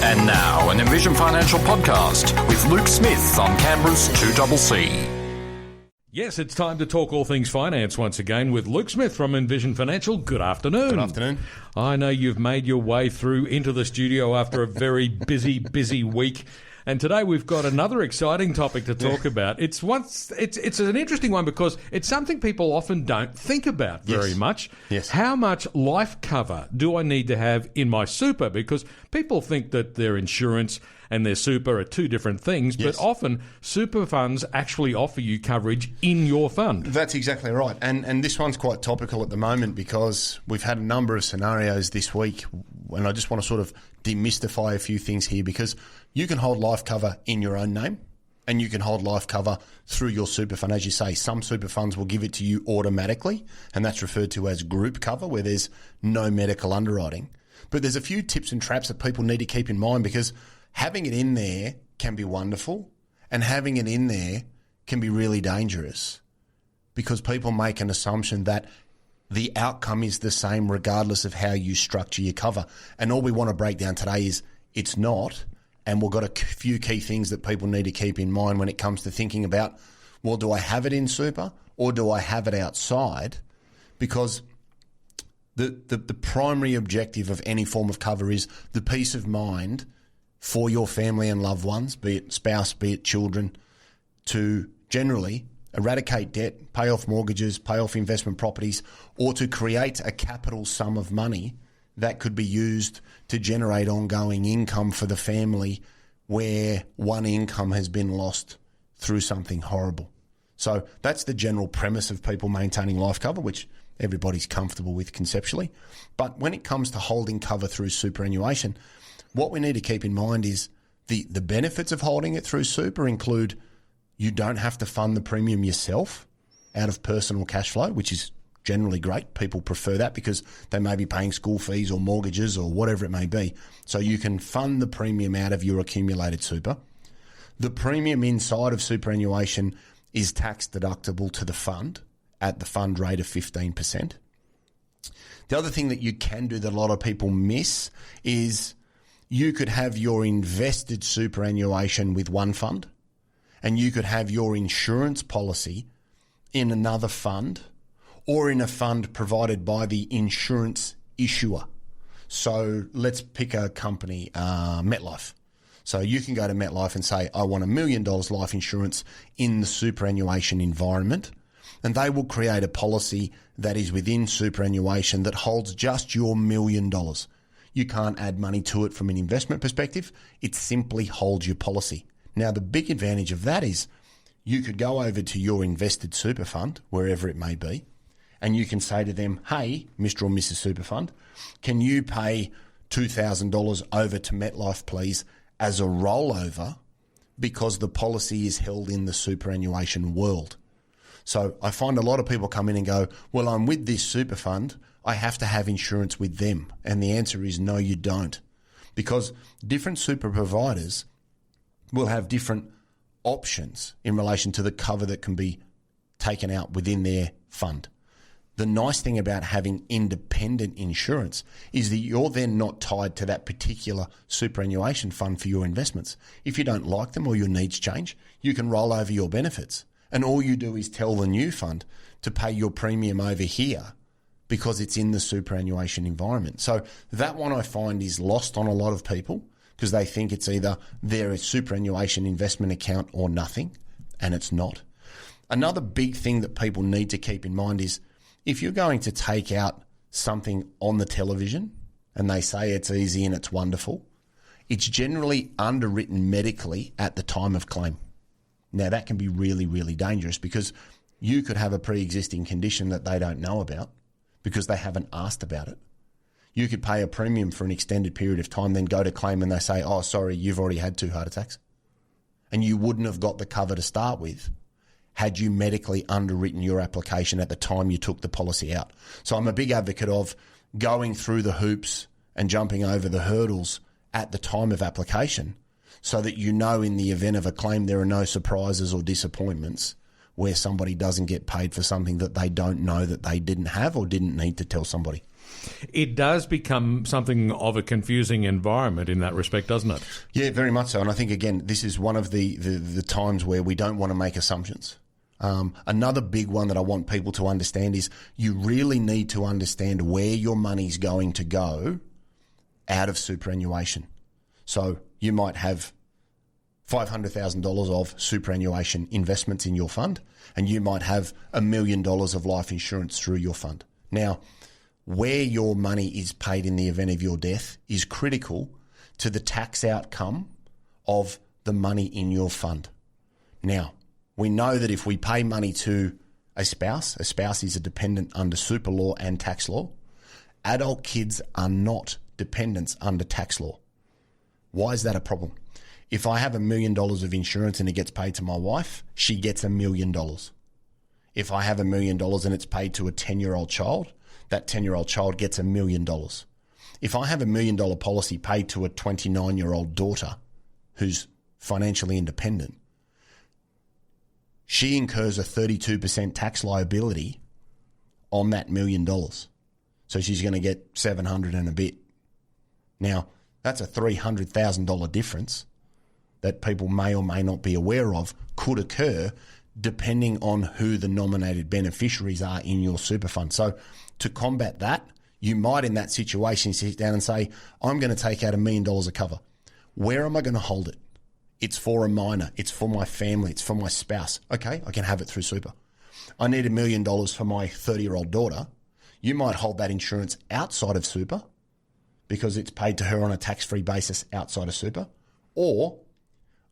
And now, an Envision Financial podcast with Luke Smith on Canberra's 2CC. Yes, it's time to talk all things finance once again with Luke Smith from Envision Financial. Good afternoon. Good afternoon. I know you've made your way through into the studio after a very busy week. And today we've got another exciting topic to talk about. It's an interesting one because it's something people often don't think about very much. Yes. How much life cover do I need to have in my super? Because people think that their insurance and their super are two different things, but often super funds actually offer you coverage in your fund. That's exactly right. And this one's quite topical at the moment because we've had a number of scenarios this week, and I just want to sort of demystify a few things here because you can hold life cover in your own name and you can hold life cover through your super fund. As you say, some super funds will give it to you automatically, and that's referred to as group cover where there's no medical underwriting. But there's a few tips and traps that people need to keep in mind because having it in there can be wonderful and having it in there can be really dangerous because people make an assumption that the outcome is the same regardless of how you structure your cover. And all we want to break down today is it's not. And we've got a few key things that people need to keep in mind when it comes to thinking about, well, do I have it in super or do I have it outside? Because the primary objective of any form of cover is the peace of mind for your family and loved ones, be it spouse, be it children, to generally eradicate debt, pay off mortgages, pay off investment properties, or to create a capital sum of money that could be used to generate ongoing income for the family where one income has been lost through something horrible. So that's the general premise of people maintaining life cover, which everybody's comfortable with conceptually. But when it comes to holding cover through superannuation, what we need to keep in mind is the benefits of holding it through super include you don't have to fund the premium yourself out of personal cash flow, which is generally great. People prefer that because they may be paying school fees or mortgages or whatever it may be. So you can fund the premium out of your accumulated super. The premium inside of superannuation is tax deductible to the fund at the fund rate of 15%. The other thing that you can do that a lot of people miss is you could have your invested superannuation with one fund and you could have your insurance policy in another fund or in a fund provided by the insurance issuer. So let's pick a company, MetLife. So you can go to MetLife and say, I want $1 million life insurance in the superannuation environment, and they will create a policy that is within superannuation that holds just your $1 million. You can't add money to it from an investment perspective. It simply holds your policy. Now, the big advantage of that is you could go over to your invested super fund, wherever it may be, and you can say to them, hey, Mr. or Mrs. Super Fund, can you pay $2,000 over to MetLife, please, as a rollover because the policy is held in the superannuation world? So I find a lot of people come in and go, well, I'm with this super fund, I have to have insurance with them. And the answer is no, you don't. Because different super providers will have different options in relation to the cover that can be taken out within their fund. The nice thing about having independent insurance is that you're then not tied to that particular superannuation fund for your investments. If you don't like them or your needs change, you can roll over your benefits. And all you do is tell the new fund to pay your premium over here because it's in the superannuation environment. So that one I find is lost on a lot of people because they think it's either their superannuation investment account or nothing, and it's not. Another big thing that people need to keep in mind is if you're going to take out something on the television and they say it's easy and it's wonderful, it's generally underwritten medically at the time of claim. Now, that can be really, really dangerous because you could have a pre-existing condition that they don't know about because they haven't asked about it. You could pay a premium for an extended period of time, then go to claim and they say, oh, sorry, you've already had 2 heart attacks. And you wouldn't have got the cover to start with had you medically underwritten your application at the time you took the policy out. So I'm a big advocate of going through the hoops and jumping over the hurdles at the time of application so that you know in the event of a claim there are no surprises or disappointments where somebody doesn't get paid for something that they don't know that they didn't have or didn't need to tell somebody. It does become something of a confusing environment in that respect, doesn't it? Yeah, very much so. And I think, again, this is one of the times where we don't want to make assumptions. Another big one that I want people to understand is you really need to understand where your money's going to go out of superannuation. So you might have $500,000 of superannuation investments in your fund, and you might have $1 million of life insurance through your fund. Now, where your money is paid in the event of your death is critical to the tax outcome of the money in your fund. Now, we know that if we pay money to a spouse is a dependent under super law and tax law. Adult kids are not dependents under tax law. Why is that a problem? If I have $1 million of insurance and it gets paid to my wife, she gets $1 million. If I have $1 million and it's paid to a 10-year-old child, that 10-year-old child gets $1 million. If I have $1 million policy paid to a 29-year-old daughter who's financially independent, she incurs a 32% tax liability on that $1 million. So she's going to get $700 and a bit. Now, that's a $300,000 difference that people may or may not be aware of could occur depending on who the nominated beneficiaries are in your super fund. So to combat that, you might in that situation sit down and say, I'm going to take out $1 million of cover. Where am I going to hold it? It's for a minor. It's for my family. It's for my spouse. Okay, I can have it through super. I need $1 million for my 30-year-old daughter. You might hold that insurance outside of super because it's paid to her on a tax-free basis outside of super, or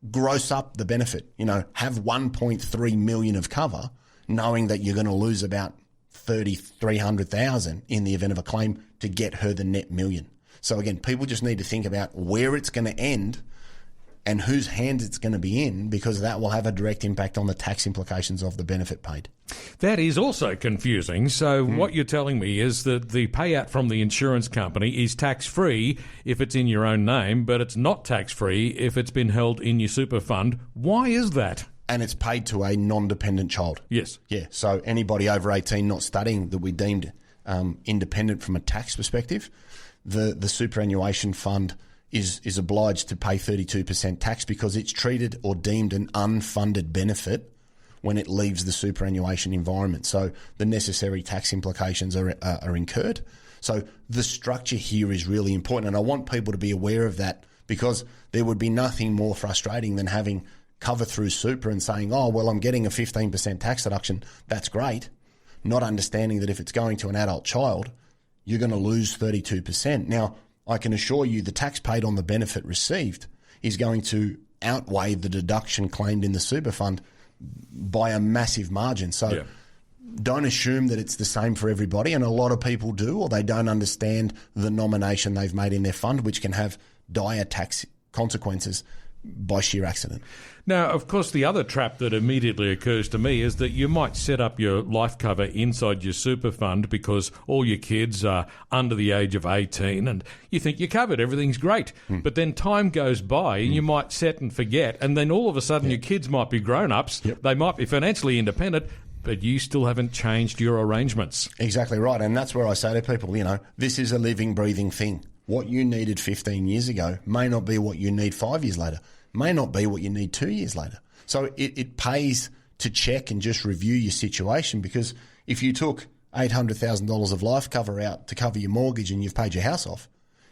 gross up the benefit. Have 1.3 million of cover, knowing that you're going to lose about 300,000 in the event of a claim to get her the net $1 million. So again, people just need to think about where it's going to end and whose hands it's going to be in, because that will have a direct impact on the tax implications of the benefit paid. That is also confusing. So what you're telling me is that the payout from the insurance company is tax-free if it's in your own name, but it's not tax-free if it's been held in your super fund. Why is that? And it's paid to a non-dependent child. Yes. Yeah, so anybody over 18 not studying that we deemed independent from a tax perspective, the superannuation fund is obliged to pay 32% tax because it's treated or deemed an unfunded benefit when it leaves the superannuation environment. So the necessary tax implications are incurred. So the structure here is really important, and I want people to be aware of that, because there would be nothing more frustrating than having cover through super and saying, oh, well, I'm getting a 15% tax deduction. That's great. Not understanding that if it's going to an adult child, you're going to lose 32%. Now, I can assure you the tax paid on the benefit received is going to outweigh the deduction claimed in the super fund by a massive margin. So don't assume that it's the same for everybody, and a lot of people do, or they don't understand the nomination they've made in their fund, which can have dire tax consequences by sheer accident. Now, of course, the other trap that immediately occurs to me is that you might set up your life cover inside your super fund because all your kids are under the age of 18 and you think you're covered, everything's great. But then time goes by and you might set and forget, and then all of a sudden your kids might be grown-ups, they might be financially independent, but you still haven't changed your arrangements. Exactly right, and that's where I say to people, this is a living, breathing thing. What you needed 15 years ago may not be what you need 5 years later, may not be what you need 2 years later. So it pays to check and just review your situation, because if you took $800,000 of life cover out to cover your mortgage and you've paid your house off,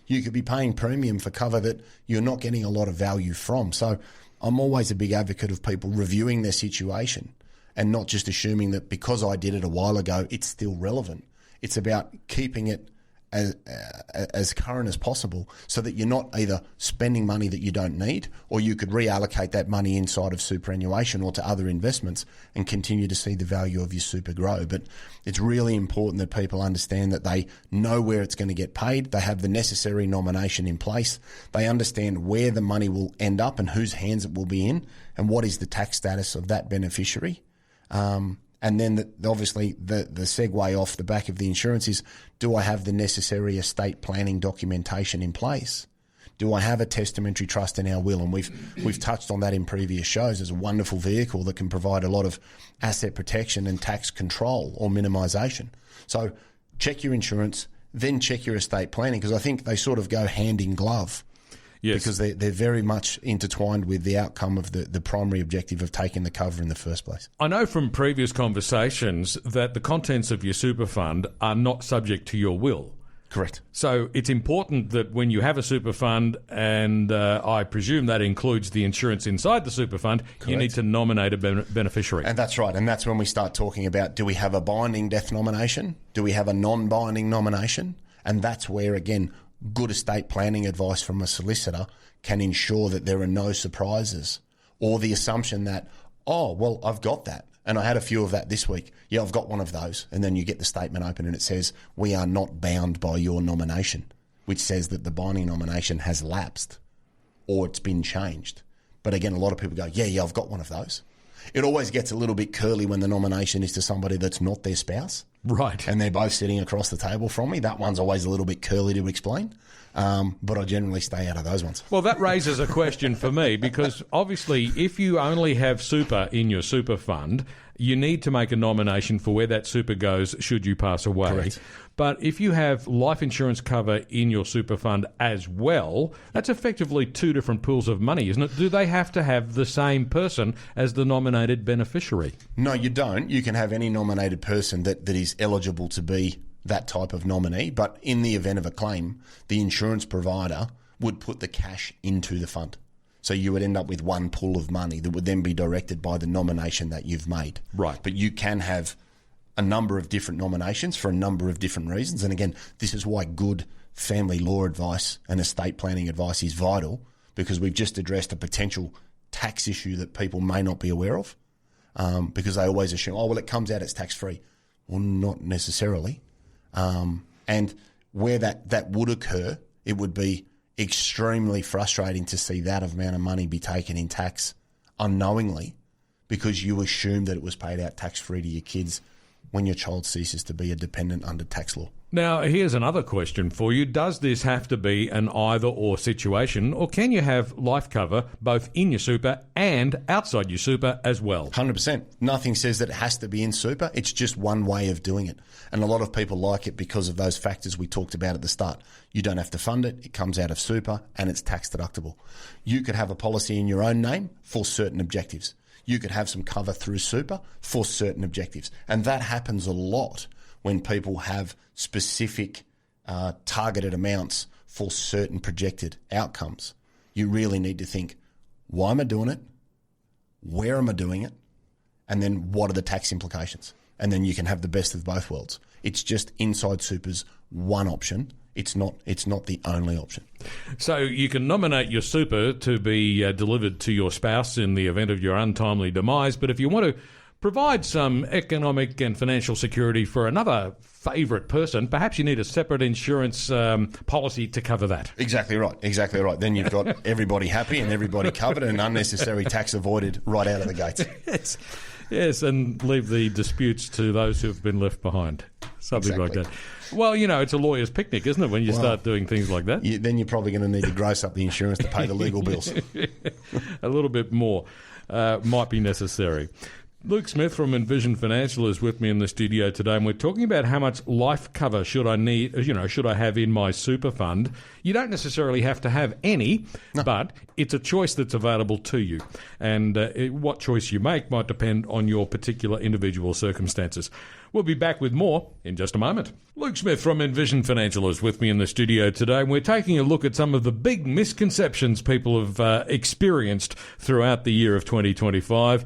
you could be paying premium for cover that you're not getting a lot of value from. So I'm always a big advocate of people reviewing their situation and not just assuming that because I did it a while ago, it's still relevant. It's about keeping it as current as possible so that you're not either spending money that you don't need, or you could reallocate that money inside of superannuation or to other investments and continue to see the value of your super grow. But it's really important that people understand that they know where it's going to get paid, they have the necessary nomination in place, they understand where the money will end up and whose hands it will be in, and what is the tax status of that beneficiary. And then obviously the segue off the back of the insurance is, do I have the necessary estate planning documentation in place? Do I have a testamentary trust in our will? And we've touched on that in previous shows as a wonderful vehicle that can provide a lot of asset protection and tax control or minimisation. So check your insurance then check your estate planning, because I think they sort of go hand in glove. Yes. Because they're very much intertwined with the outcome of the primary objective of taking the cover in the first place. I know from previous conversations that the contents of your super fund are not subject to your will. Correct. So it's important that when you have a super fund, and I presume that includes the insurance inside the super fund, you need to nominate a beneficiary. And that's right. And that's when we start talking about, do we have a binding death nomination? Do we have a non-binding nomination? And that's where, again, good estate planning advice from a solicitor can ensure that there are no surprises, or the assumption that, oh, well, I've got that. And I had a few of that this week. Yeah, I've got one of those. And then you get the statement open and it says, we are not bound by your nomination, which says that the binding nomination has lapsed or it's been changed. But again, a lot of people go, yeah, I've got one of those. It always gets a little bit curly when the nomination is to somebody that's not their spouse. Right. And they're both sitting across the table from me. That one's always a little bit curly to explain. But I generally stay out of those ones. Well, that raises a question for me, because obviously if you only have super in your super fund, you need to make a nomination for where that super goes should you pass away. Correct. But if you have life insurance cover in your super fund as well, that's effectively two different pools of money, isn't it? Do they have to have the same person as the nominated beneficiary? No, you don't. You can have any nominated person that is eligible to be that type of nominee, but in the event of a claim, the insurance provider would put the cash into the fund. So you would end up with one pool of money that would then be directed by the nomination that you've made. Right. But you can have a number of different nominations for a number of different reasons. And again, this is why good family law advice and estate planning advice is vital, because we've just addressed a potential tax issue that people may not be aware of, because they always assume, oh, well, it comes out, it's tax-free. Well, not necessarily. And where that would occur, it would be extremely frustrating to see that amount of money be taken in tax unknowingly, because you assume that it was paid out tax-free to your kids when your child ceases to be a dependent under tax law. Now, here's another question for you. Does this have to be an either-or situation, or can you have life cover both in your super and outside your super as well? 100%. Nothing says that it has to be in super. It's just one way of doing it. And a lot of people like it because of those factors we talked about at the start. You don't have to fund it. It comes out of super and it's tax deductible. You could have a policy in your own name for certain objectives. You could have some cover through super for certain objectives. And that happens a lot when people have specific targeted amounts for certain projected outcomes. You really need to think, why am I doing it? Where am I doing it? And then what are the tax implications? And then you can have the best of both worlds. It's just inside super's one option. It's not the only option. So you can nominate your super to be delivered to your spouse in the event of your untimely demise, but if you want to provide some economic and financial security for another favourite person, perhaps you need a separate insurance policy to cover that. Exactly right. Exactly right. Then you've got everybody happy and everybody covered and unnecessary tax avoided right out of the gates. Yes, and leave the disputes to those who have been left behind. Something Exactly. like that. Well, it's a lawyer's picnic, isn't it, when you start doing things like that? Then you're probably going to need to gross up the insurance to pay the legal bills. A little bit more might be necessary. Luke Smith from Envision Financial is with me in the studio today, and we're talking about how much life cover should I have in my super fund. You don't necessarily have to have any, but it's a choice that's available to you. And what choice you make might depend on your particular individual circumstances. We'll be back with more in just a moment. Luke Smith from Envision Financial is with me in the studio today, and we're taking a look at some of the big misconceptions people have experienced throughout the year of 2025.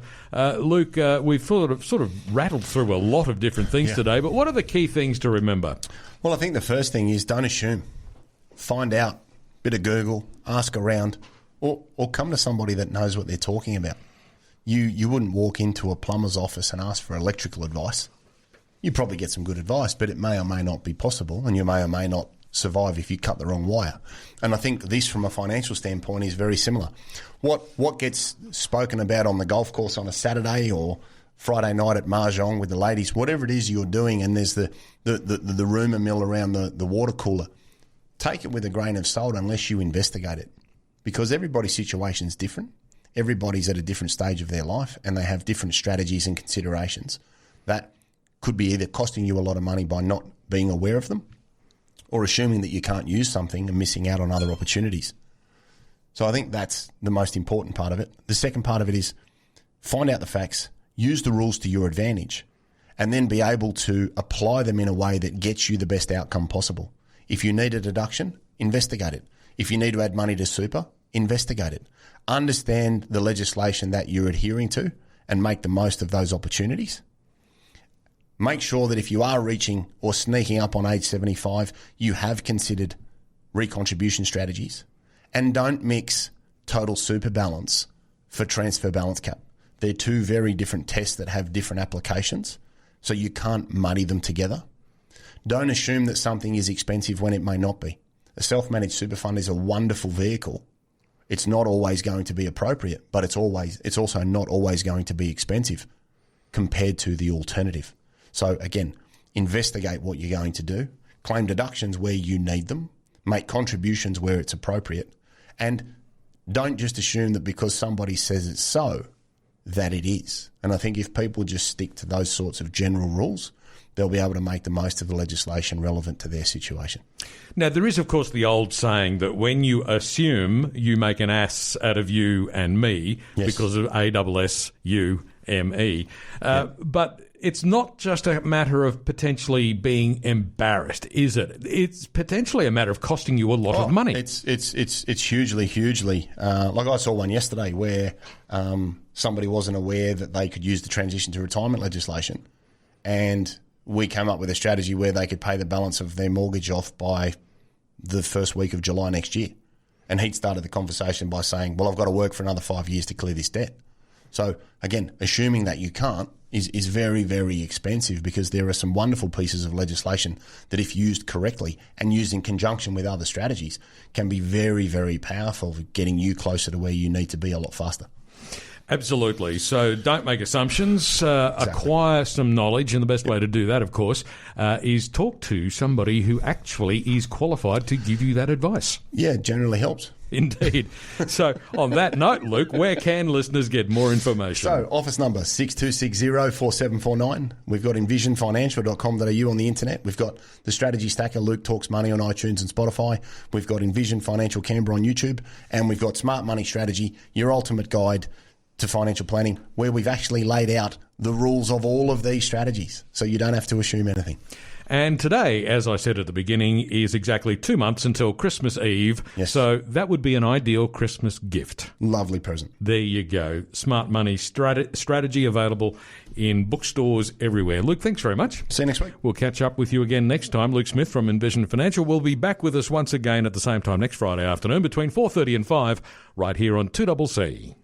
Luke, we've sort of rattled through a lot of different things today, but what are the key things to remember? Well, I think the first thing is don't assume. Find out. Bit of Google, ask around, or come to somebody that knows what they're talking about. You wouldn't walk into a plumber's office and ask for electrical advice. You probably get some good advice, but it may or may not be possible, and you may or may not survive if you cut the wrong wire. And I think this, from a financial standpoint, is very similar. What gets spoken about on the golf course on a Saturday or Friday night at Mahjong with the ladies, whatever it is you're doing, and there's the rumour mill around the water cooler, take it with a grain of salt unless you investigate it, because everybody's situation is different. Everybody's at a different stage of their life, and they have different strategies and considerations that could be either costing you a lot of money by not being aware of them, or assuming that you can't use something and missing out on other opportunities. So I think that's the most important part of it. The second part of it is find out the facts, use the rules to your advantage, and then be able to apply them in a way that gets you the best outcome possible. If you need a deduction, investigate it. If you need to add money to super, investigate it. Understand the legislation that you're adhering to and make the most of those opportunities. Make sure that if you are reaching or sneaking up on age 75, you have considered recontribution strategies. And don't mix total super balance for transfer balance cap. They're two very different tests that have different applications, so you can't muddy them together. Don't assume that something is expensive when it may not be. A self-managed super fund is a wonderful vehicle. It's not always going to be appropriate, but it's also not always going to be expensive compared to the alternative. So again, investigate what you're going to do, claim deductions where you need them, make contributions where it's appropriate, and don't just assume that because somebody says it's so, that it is. And I think if people just stick to those sorts of general rules, they'll be able to make the most of the legislation relevant to their situation. Now, there is, of course, the old saying that when you assume, you make an ass out of you and me, Yes. because of ASSUME. But it's not just a matter of potentially being embarrassed, is it? It's potentially a matter of costing you a lot of money. It's hugely. Like I saw one yesterday where somebody wasn't aware that they could use the transition to retirement legislation, and we came up with a strategy where they could pay the balance of their mortgage off by the first week of July next year. And he'd started the conversation by saying, well, I've got to work for another 5 years to clear this debt. So again, assuming that you can't is very, very expensive, because there are some wonderful pieces of legislation that, if used correctly and used in conjunction with other strategies, can be very, very powerful, getting you closer to where you need to be a lot faster. Absolutely. So don't make assumptions. Acquire some knowledge, and the best way to do that, of course, is talk to somebody who actually is qualified to give you that advice. Yeah, it generally helps. Indeed. So on that note, Luke, where can listeners get more information? So office number 6260-4749. We've got envisionfinancial.com.au on the internet. We've got the Strategy Stacker, Luke Talks Money, on iTunes and Spotify. We've got Envision Financial Canberra on YouTube. And we've got Smart Money Strategy, your ultimate guide to financial planning, where we've actually laid out the rules of all of these strategies, so you don't have to assume anything. And today, as I said at the beginning, is exactly 2 months until Christmas Eve. Yes. So that would be an ideal Christmas gift. Lovely present. There you go. Smart Money Strategy available in bookstores everywhere. Luke, thanks very much. See you next week. We'll catch up with you again next time. Luke Smith from Envision Financial will be back with us once again at the same time next Friday afternoon between 4:30 and 5, right here on 2CC.